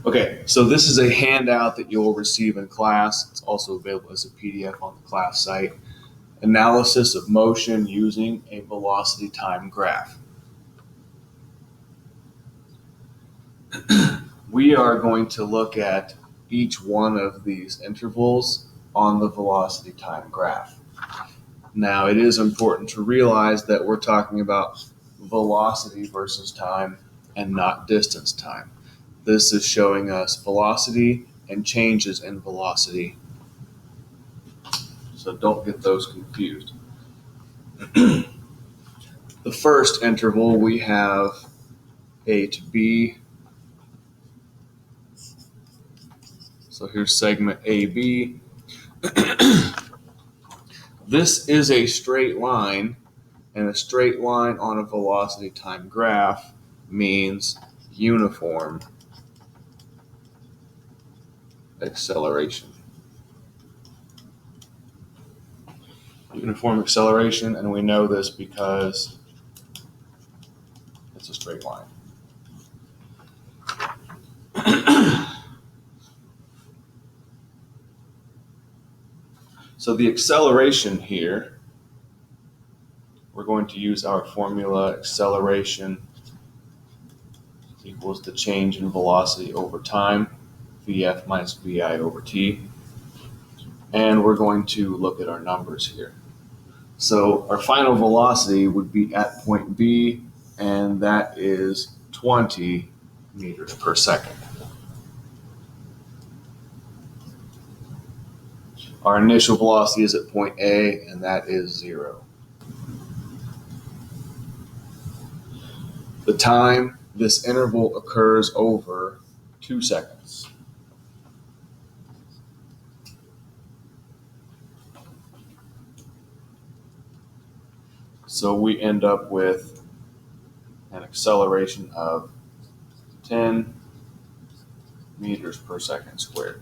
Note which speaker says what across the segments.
Speaker 1: Okay, so this is a handout that you'll receive in class. It's also available as a PDF on the class site. Analysis of motion using a velocity time graph. We are going to look at each one of these intervals on the velocity time graph. Now, it is important to realize that we're talking about velocity versus time and not distance time. This is showing us velocity and changes in velocity. So don't get those confused. The first interval, we have A to B. So here's segment AB. This is a straight line, and a straight line on a velocity time graph means uniform acceleration. Uniform acceleration, and we know this because it's a straight line. So the acceleration here, we're going to use our formula. Acceleration equals the change in velocity over time, Vf minus Vi over t. And we're going to look at our numbers here. So our final velocity would be at point B, and that is 20 meters per second. Our initial velocity is at point A, and that is 0. The time, this interval occurs over 2 seconds. So we end up with an acceleration of 10 meters per second squared.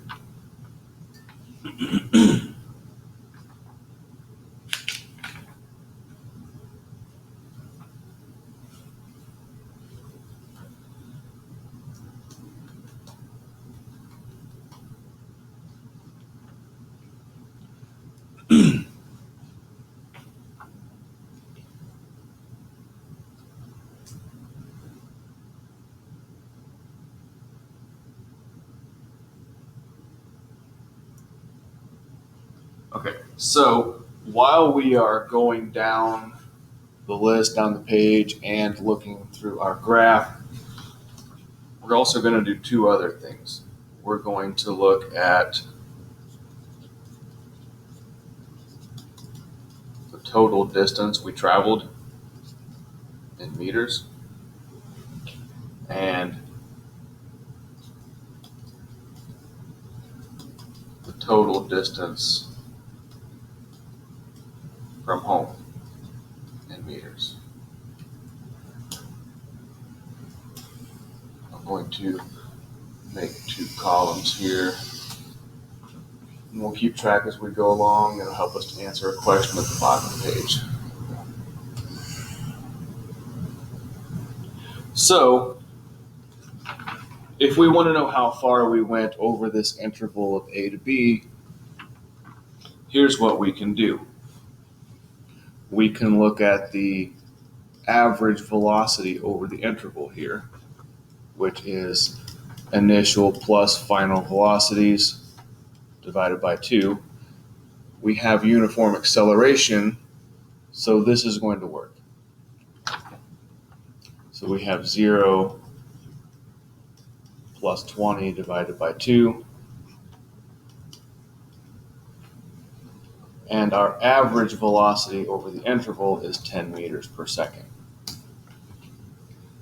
Speaker 1: Okay, so while we are going down the list, down the page, and looking through our graph, we're also going to do two other things. We're going to look at the total distance we traveled in meters and the total distance from home in meters. I'm going to make two columns here, and we'll keep track as we go along. It'll help us to answer a question at the bottom of the page. So, if we want to know how far we went over this interval of A to B, here's what we can do. We can look at the average velocity over the interval here, which is initial plus final velocities divided by 2. We have uniform acceleration, so this is going to work. So we have 0 plus 20 divided by 2. And our average velocity over the interval is 10 meters per second.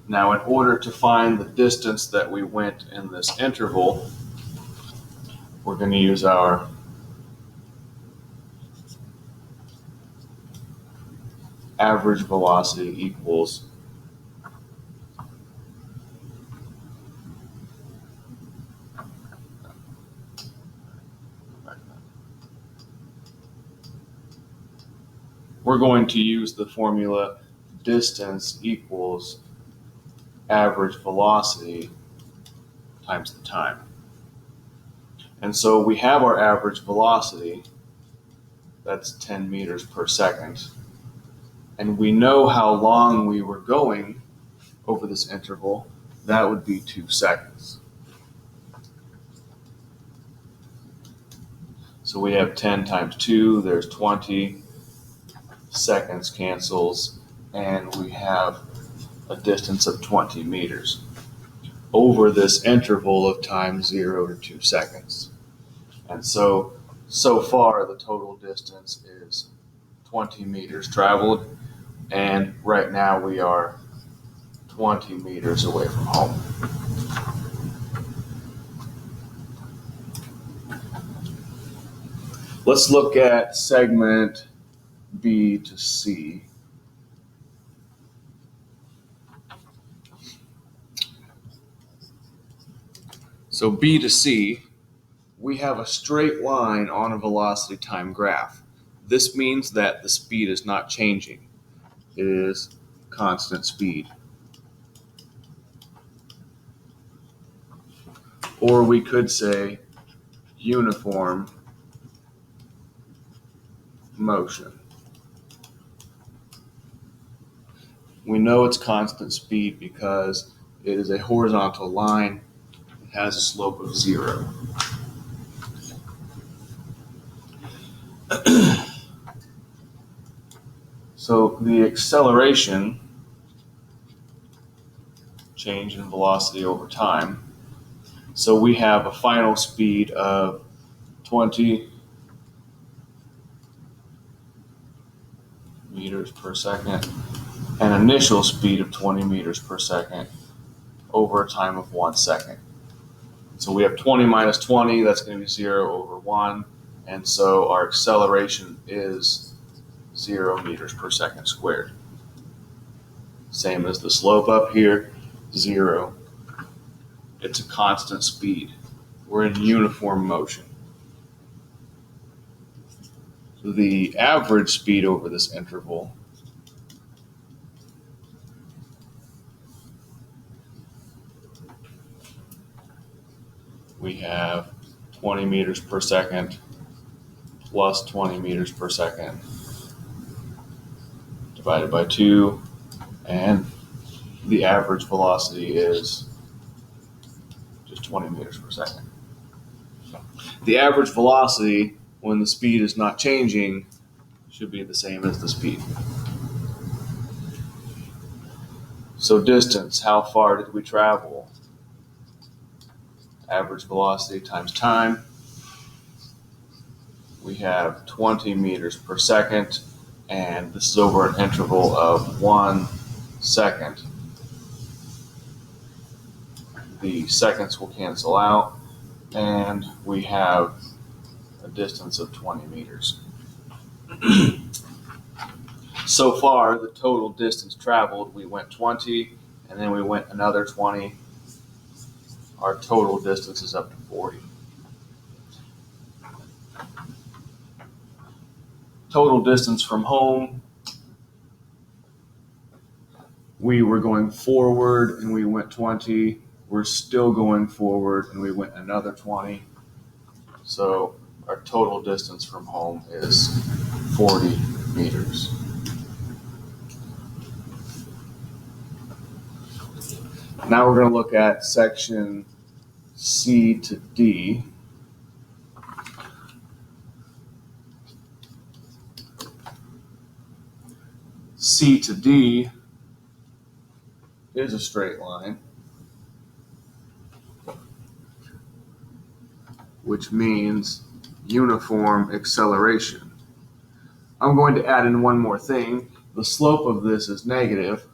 Speaker 1: Now, in order to find the distance that we went in this interval, we're going to use our average velocity equals we're going to use the formula distance equals average velocity times the time. And so we have our average velocity, that's 10 meters per second. And we know how long we were going over this interval, that would be 2 seconds. So we have 10 times 2, there's 20, seconds cancels, and we have a distance of 20 meters over this interval of time 0 to 2 seconds. And so far the total distance is 20 meters traveled, and right now we are 20 meters away from home. Let's look at segment B to C. So B to C, we have a straight line on a velocity time graph. This means that the speed is not changing. It is constant speed. Or we could say uniform motion. We know it's constant speed because it is a horizontal line. It has a slope of 0. So the acceleration, change in velocity over time. So we have a final speed of 20 meters per second, an initial speed of 20 meters per second over a time of 1 second. So we have 20 minus 20, that's going to be 0 over 1, and so our acceleration is 0 meters per second squared. Same as the slope up here, 0. It's a constant speed. We're in uniform motion. So the average speed over this interval we have 20 meters per second plus 20 meters per second divided by 2, and the average velocity is just 20 meters per second. The average velocity, when the speed is not changing, should be the same as the speed. So distance, how far did we travel? Average velocity times time. We have 20 meters per second, and this is over an interval of 1 second. The seconds will cancel out, and we have a distance of 20 meters. So far, the total distance traveled, we went 20, and then we went another 20. Our total distance is up to 40. Total distance from home, we were going forward and we went 20. We're still going forward and we went another 20. So our total distance from home is 40 meters. Now we're going to look at section C to D. C to D is a straight line, which means uniform acceleration. I'm going to add in one more thing. The slope of this is negative,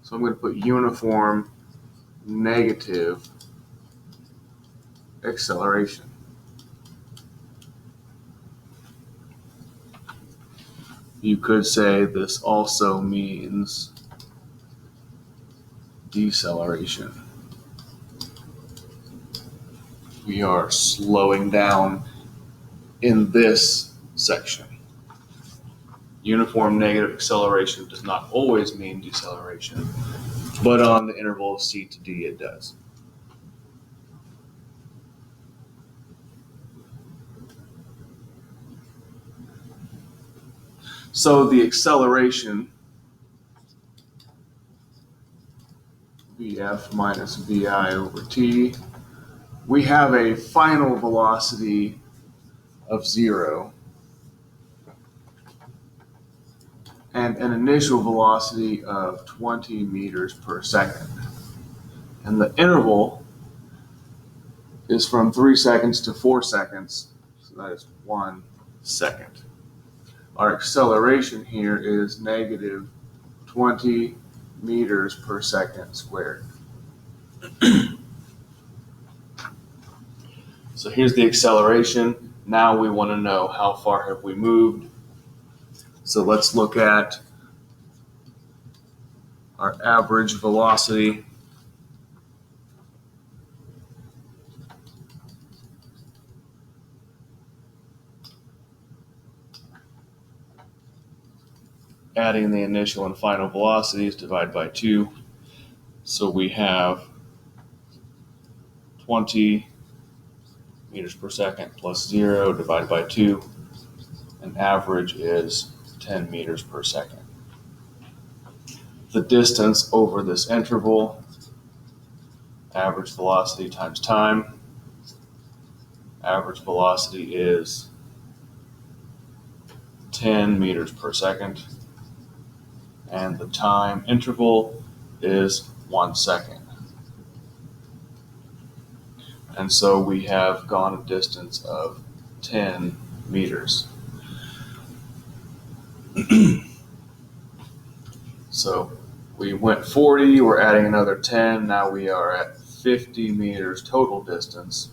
Speaker 1: so I'm going to put uniform negative acceleration. You could say this also means deceleration. We are slowing down in this section. Uniform negative acceleration does not always mean deceleration, but on the interval of C to D it does. So the acceleration, Vf minus Vi over t, we have a final velocity of 0 and an initial velocity of 20 meters per second. And the interval is from 3 seconds to 4 seconds, so that is 1 second. Our acceleration here is negative 20 meters per second squared. So here's the acceleration. Now we want to know how far have we moved. So let's look at our average velocity. Adding the initial and final velocities, divide by 2. So we have 20 meters per second plus 0 divided by 2. And average is 10 meters per second. The distance over this interval, average velocity times time. Average velocity is 10 meters per second. And the time interval is 1 second. And so we have gone a distance of 10 meters. So we went 40, we're adding another 10, now we are at 50 meters total distance.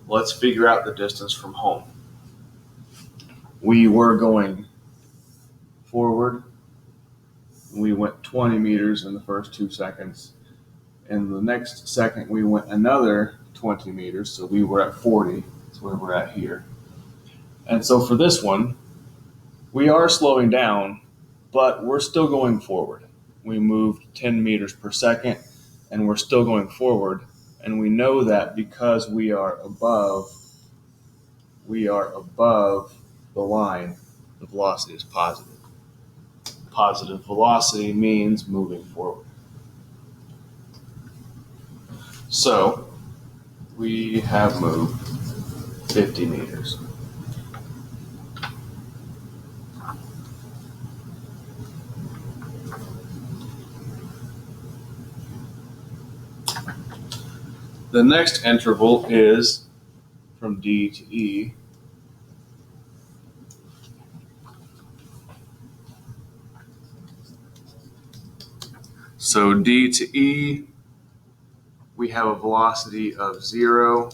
Speaker 1: Let's figure out the distance from home. We were going forward. We went 20 meters in the first 2 seconds. In the next second, we went another 20 meters, so we were at 40. That's where we're at here. And so for this one, we are slowing down, but we're still going forward. We moved 10 meters per second, and we're still going forward. And we know that because we are above the line, the velocity is positive. Positive velocity means moving forward. So we have moved 50 meters. The next interval is from D to E. So D to E, we have a velocity of 0.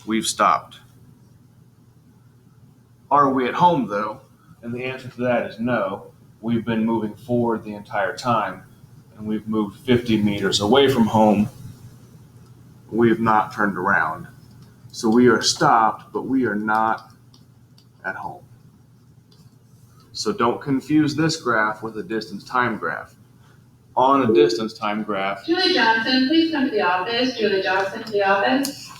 Speaker 1: We've stopped. Are we at home though? And the answer to that is no. We've been moving forward the entire time, and we've moved 50 meters away from home. We have not turned around. So we are stopped, but we are not at home. So don't confuse this graph with a distance time graph. On a distance time graph,
Speaker 2: Julie Johnson, please come to the office. Julie Johnson to the office.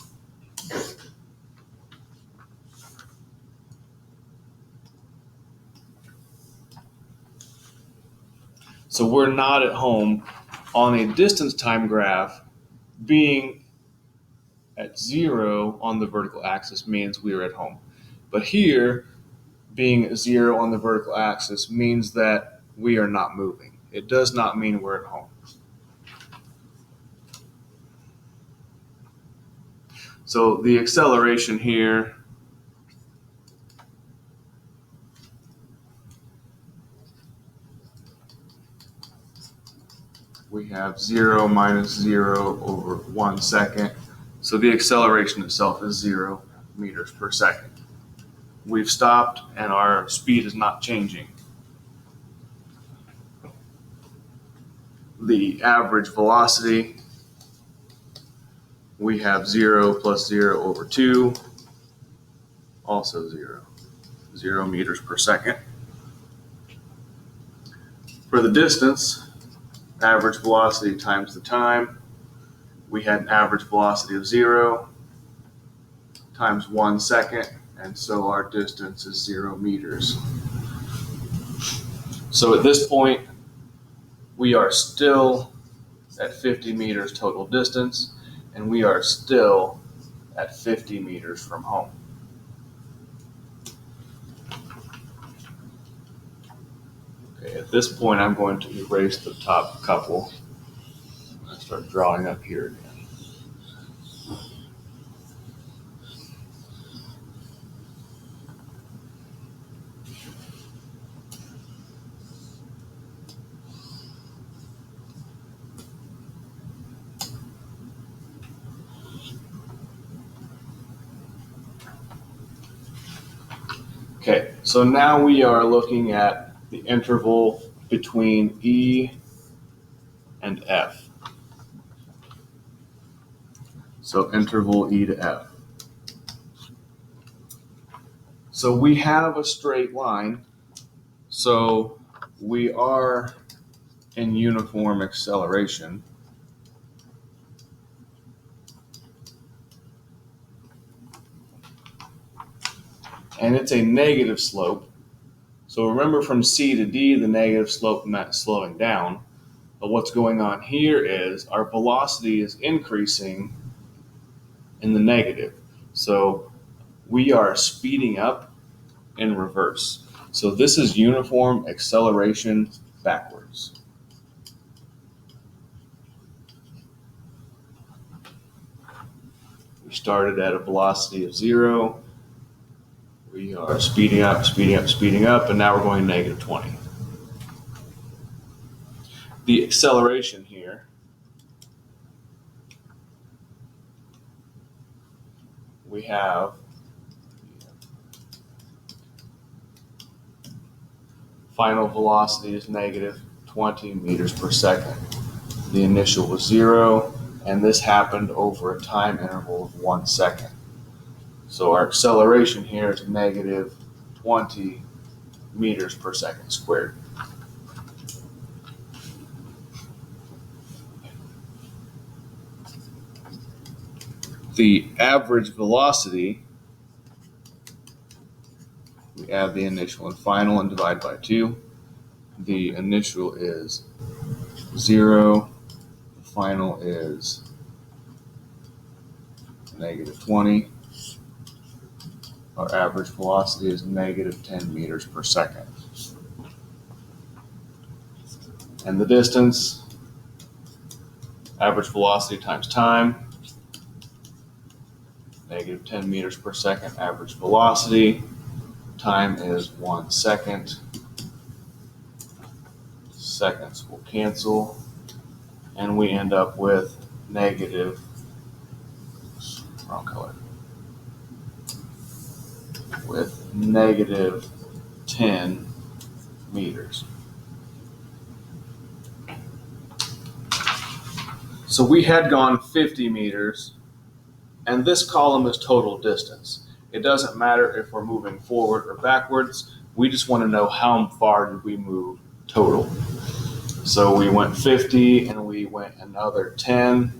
Speaker 1: so we're not at home. On a distance time graph, being at 0 on the vertical axis means we are at home. But here, being 0 on the vertical axis means that we are not moving. It does not mean we're at home. So the acceleration here we have 0 minus 0 over 1 second. So the acceleration itself is 0 meters per second. We've stopped and our speed is not changing. The average velocity, we have 0 plus 0 over 2, also 0 meters per second. For the distance, average velocity times the time, we had an average velocity of 0 times 1 second, and so our distance is 0 meters. So at this point, we are still at 50 meters total distance, and we are still at 50 meters from home. Okay, at this point, I'm going to erase the top couple and start drawing up here again. Okay, so now we are looking at the interval between E and F. So interval E to F. So we have a straight line, so we are in uniform acceleration. And it's a negative slope. So remember, from C to D, the negative slope meant slowing down. But what's going on here is our velocity is increasing in the negative. So we are speeding up in reverse. So this is uniform acceleration backwards. We started at a velocity of 0. We are speeding up, speeding up, speeding up, and now we're going negative 20. The acceleration here we have final velocity is negative 20 meters per second. The initial was 0, and this happened over a time interval of 1 second. So our acceleration here is negative 20 meters per second squared. The average velocity, we add the initial and final and divide by 2. The initial is 0, the final is negative 20. Our average velocity is negative 10 meters per second. And the distance, average velocity times time, negative 10 meters per second average velocity. Time is 1 second. Seconds will cancel, and we end up with negative, wrong color, with negative 10 meters. So we had gone 50 meters, and this column is total distance. It doesn't matter if we're moving forward or backwards. We just want to know how far did we move total. So we went 50 and we went another 10.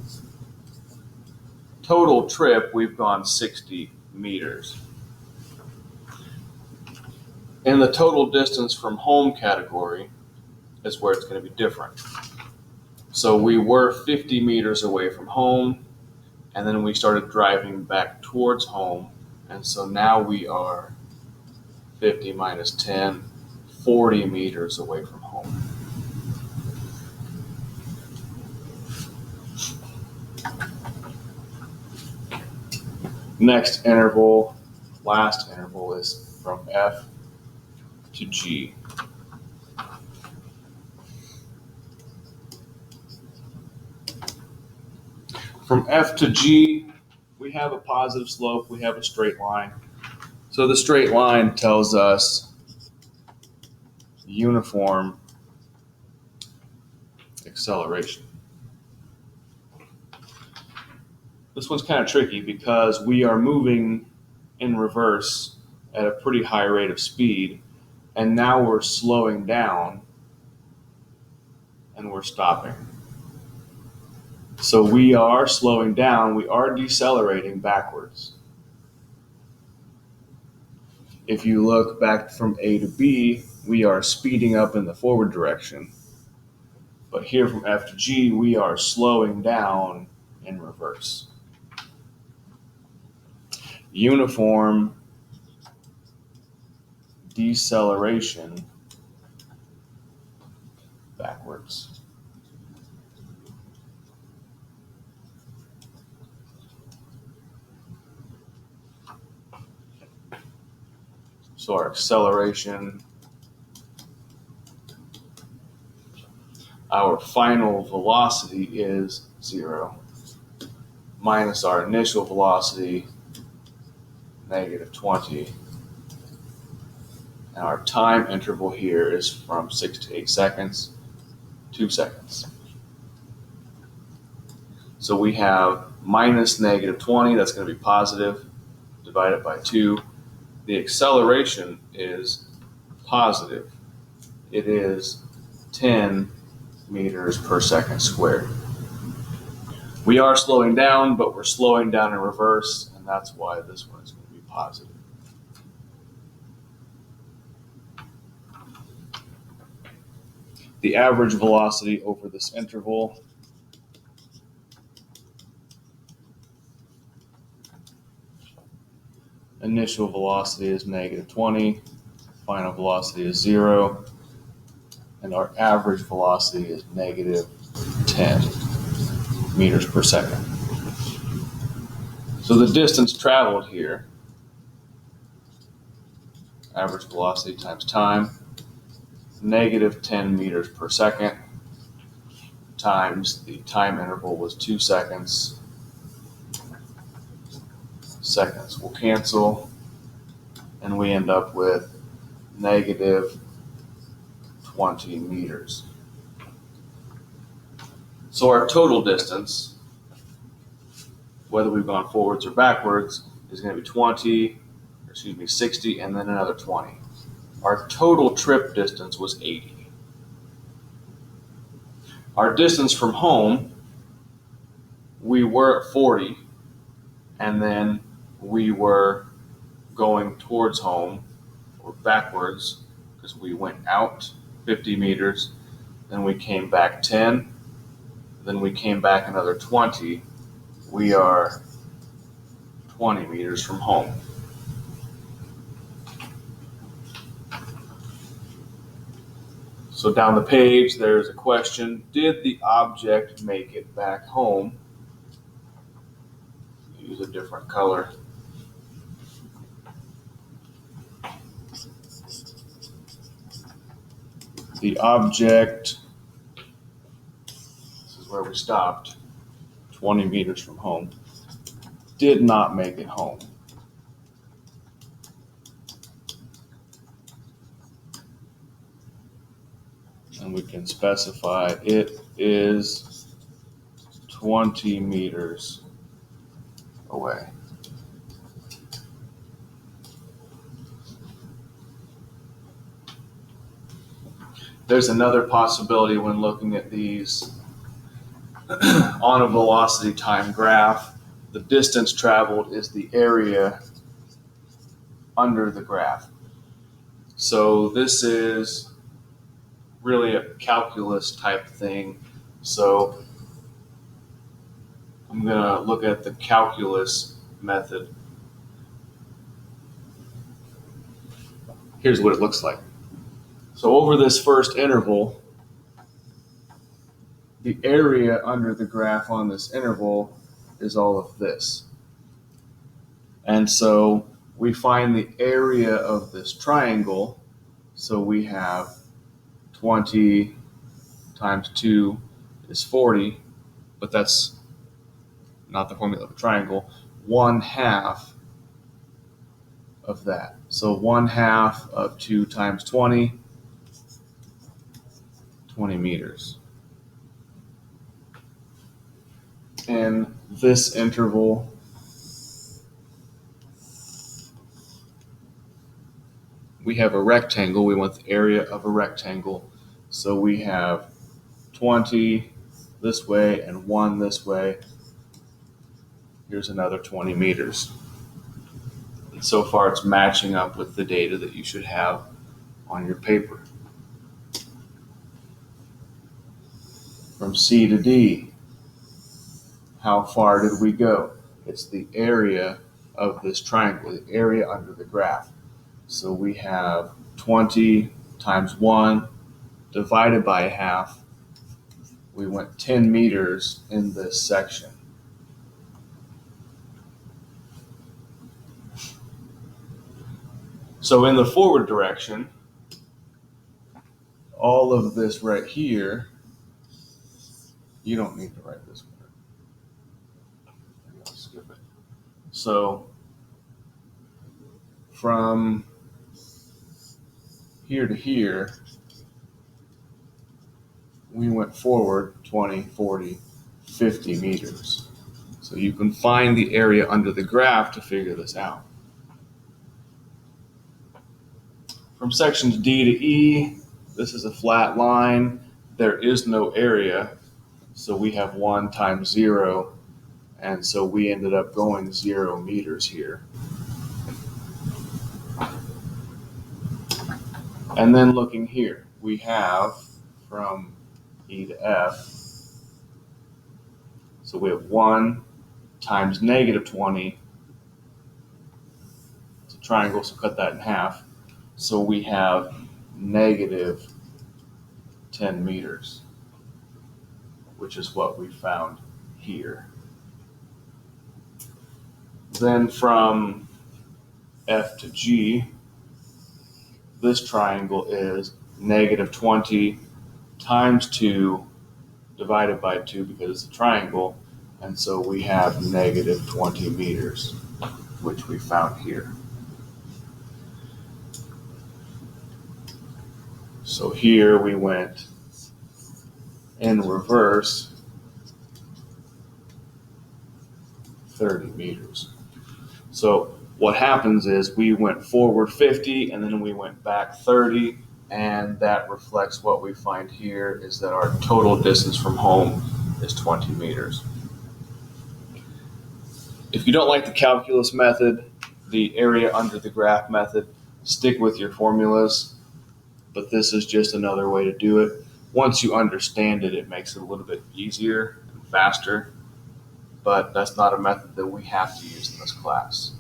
Speaker 1: Total trip, we've gone 60 meters. In the total distance from home category is where it's going to be different. So we were 50 meters away from home, and then we started driving back towards home. And so now we are 50 minus 10, 40 meters away from home. Next interval, last interval, is from F to G. From F to G, we have a positive slope, we have a straight line. So the straight line tells us uniform acceleration. This one's kind of tricky because we are moving in reverse at a pretty high rate of speed, and now we're slowing down and we're stopping. So we are slowing down, we are decelerating backwards. if you look back from A to B, we are speeding up in the forward direction. But here from F to G, we are slowing down in reverse. Uniform deceleration backwards. So our acceleration, our final velocity is 0 minus our initial velocity, -20. And our time interval here is from 6 to 8 seconds, 2 seconds. So we have minus -20, that's going to be positive, divided by 2. The acceleration is positive. It is 10 meters per second squared. We are slowing down, but we're slowing down in reverse, and that's why this one is going to be positive. The average velocity over this interval initial velocity is -20, final velocity is 0, and our average velocity is -10 meters per second. So the distance traveled here, average velocity times time, -10 meters per second times the time interval was 2 seconds. Seconds will cancel, and we end up with -20 meters. So our total distance, whether we've gone forwards or backwards, is going to be 60, and then another 20. Our total trip distance was 80. Our distance from home, we were at 40, and then we were going towards home or backwards because we went out 50 meters, then we came back 10, then we came back another 20. We are 20 meters from home. So down the page, there's a question: did the object make it back home? Use a different color. The object, this is where we stopped, 20 meters from home, did not make it home. And we can specify it is 20 meters away. There's another possibility when looking at these on a velocity time graph. The distance traveled is the area under the graph. So this is really a calculus type thing. So I'm going to look at the calculus method. Here's what it looks like. So over this first interval, the area under the graph on this interval is all of this. And so we find the area of this triangle. So we have 20 times 2 is 40, but that's not the formula of a triangle. 1/2 of that. So 1/2 of 2 times 20, 20 meters. In this interval, we have a rectangle. We want the area of a rectangle. So we have 20 this way and 1 this way. Here's another 20 meters. So far, it's matching up with the data that you should have on your paper. From C to D, how far did we go? It's the area of this triangle, the area under the graph. So we have 20 times 1 divided by a half. We went 10 meters in this section. So in the forward direction, all of this right here, you don't need to write this one. Maybe I'll skip it. So from here to here, we went forward 20, 40, 50 meters. So you can find the area under the graph to figure this out. From sections D to E, this is a flat line. There is no area, so we have 1 times 0, and so we ended up going 0 meters here. And then looking here, we have from E to F, so we have 1 times negative 20. It's a triangle, so cut that in half. So we have negative 10 meters, which is what we found here. Then from F to G, this triangle is negative 20 times 2 divided by 2 because it's a triangle, and so we have negative 20 meters, which we found here. So here we went in reverse 30 meters. So what happens is we went forward 50 and then we went back 30, and that reflects what we find here is that our total distance from home is 20 meters. If you don't like the calculus method, the area under the graph method, stick with your formulas, but this is just another way to do it. Once you understand it, it makes it a little bit easier and faster, but that's not a method that we have to use in this class.